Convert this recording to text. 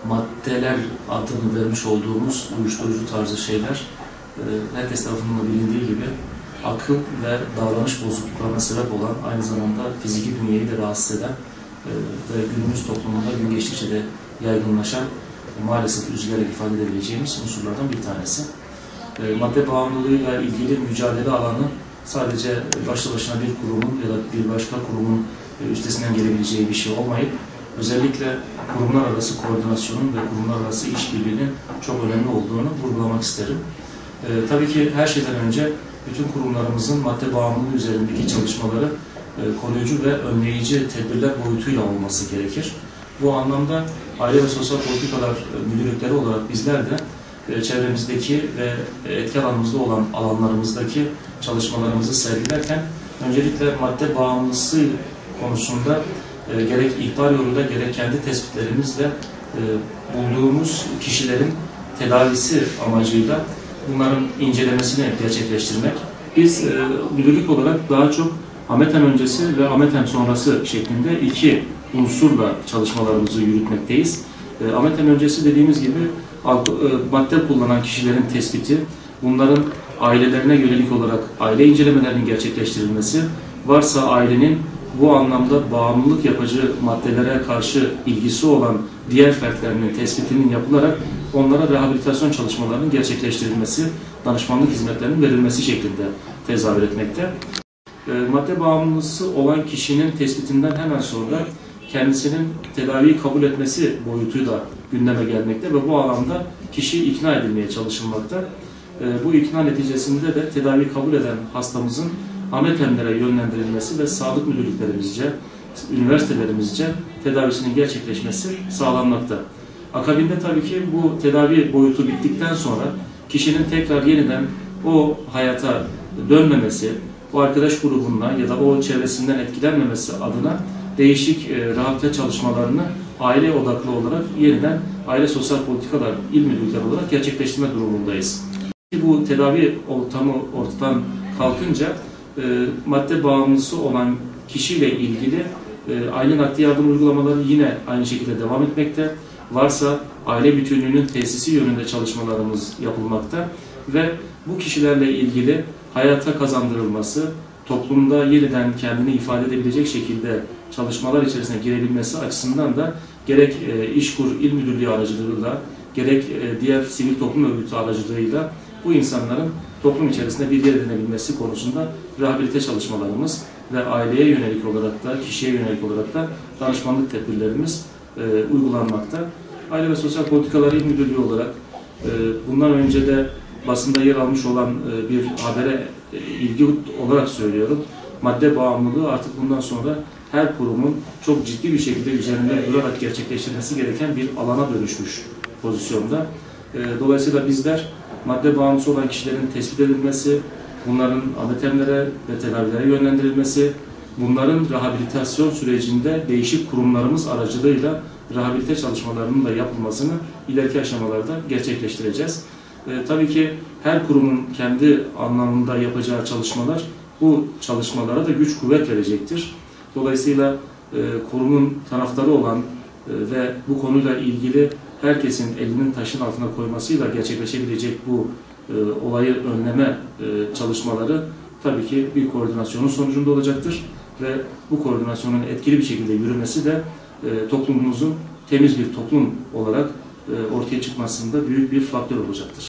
maddeler adını vermiş olduğumuz uyuşturucu tarzı şeyler herkes tarafından bilindiği gibi akıl ve davranış bozukluklarına sebep olan, aynı zamanda fiziki bünyeyi de rahatsız eden ve günümüz toplumunda gün geçtikçe de yaygınlaşan, maalesef üzülerek ifade edebileceğimiz unsurlardan bir tanesi. Madde bağımlılığıyla ilgili mücadele alanı sadece başlı başına bir kurumun ya da bir başka kurumun üstesinden gelebileceği bir şey olmayıp, özellikle kurumlar arası koordinasyonun ve kurumlar arası işbirliğinin çok önemli olduğunu vurgulamak isterim. Tabii ki her şeyden önce bütün kurumlarımızın madde bağımlılığı üzerindeki çalışmaları koruyucu ve önleyici tedbirler boyutuyla olması gerekir. Bu anlamda Aile ve Sosyal Politikalar Müdürlükleri olarak bizler de çevremizdeki ve etki alanımızda olan alanlarımızdaki çalışmalarımızı sergilerken öncelikle madde bağımlısı konusunda gerek ihbar yoluyla gerek kendi tespitlerimizle bulduğumuz kişilerin tedavisi amacıyla bunların incelemesini gerçekleştirmek. Biz müdürlük olarak daha çok AMETEM öncesi ve AMETEM sonrası şeklinde iki unsurla çalışmalarımızı yürütmekteyiz. AMETEM öncesi dediğimiz gibi madde kullanan kişilerin tespiti, bunların ailelerine yönelik olarak aile incelemelerinin gerçekleştirilmesi, varsa ailenin bu anlamda bağımlılık yapıcı maddelere karşı ilgisi olan diğer fertlerinin tespitinin yapılarak onlara rehabilitasyon çalışmalarının gerçekleştirilmesi, danışmanlık hizmetlerinin verilmesi şeklinde tezahür etmekte. Madde bağımlısı olan kişinin tespitinden hemen sonra kendisinin tedaviyi kabul etmesi boyutuyla gündeme gelmekte ve bu alanda kişi ikna edilmeye çalışılmakta. Bu ikna neticesinde de tedaviyi kabul eden hastamızın AMETEM'lere yönlendirilmesi ve sağlık müdürlüklerimizce, üniversitelerimizce tedavisinin gerçekleşmesi sağlanmakta. Akabinde tabii ki bu tedavi boyutu bittikten sonra kişinin tekrar yeniden o hayata dönmemesi, o arkadaş grubundan ya da o çevresinden etkilenmemesi adına değişik rehabilite çalışmalarını aile odaklı olarak yeniden Aile Sosyal Politikalar İl Müdürlükleri olarak gerçekleştirme durumundayız. Bu tedavi ortamı ortadan kalkınca madde bağımlısı olan kişiyle ilgili aile nakli yardım uygulamaları yine aynı şekilde devam etmekte. Varsa aile bütünlüğünün tesisi yönünde çalışmalarımız yapılmakta ve bu kişilerle ilgili hayata kazandırılması, toplumda yeniden kendini ifade edebilecek şekilde çalışmalar içerisine girebilmesi açısından da gerek İşkur İl Müdürlüğü aracılığıyla, gerek diğer sivil toplum örgütü aracılığıyla bu insanların toplum içerisinde bir yer edinebilmesi konusunda rehabilite çalışmalarımız ve aileye yönelik olarak da, kişiye yönelik olarak da danışmanlık tedbirlerimiz uygulanmakta. Aile ve Sosyal Politikalar İl Müdürlüğü olarak bundan önce de basında yer almış olan bir habere ilgi olarak söylüyorum. Madde bağımlılığı artık bundan sonra her kurumun çok ciddi bir şekilde üzerinde durarak gerçekleştirmesi gereken bir alana dönüşmüş pozisyonda. Dolayısıyla bizler madde bağımlısı olan kişilerin tespit edilmesi, bunların AMETEM'lere ve tedavilere yönlendirilmesi, bunların rehabilitasyon sürecinde değişik kurumlarımız aracılığıyla rehabilite çalışmalarının da yapılmasını ileriki aşamalarda gerçekleştireceğiz. Tabii ki her kurumun kendi anlamında yapacağı çalışmalar bu çalışmalara da güç kuvvet verecektir. Dolayısıyla kurumun taraftarı olan ve bu konuyla ilgili herkesin elinin taşın altına koymasıyla gerçekleşebilecek bu olayı önleme çalışmaları tabii ki bir koordinasyonun sonucunda olacaktır ve bu koordinasyonun etkili bir şekilde yürümesi de toplumumuzun temiz bir toplum olarak ortaya çıkmasında büyük bir faktör olacaktır.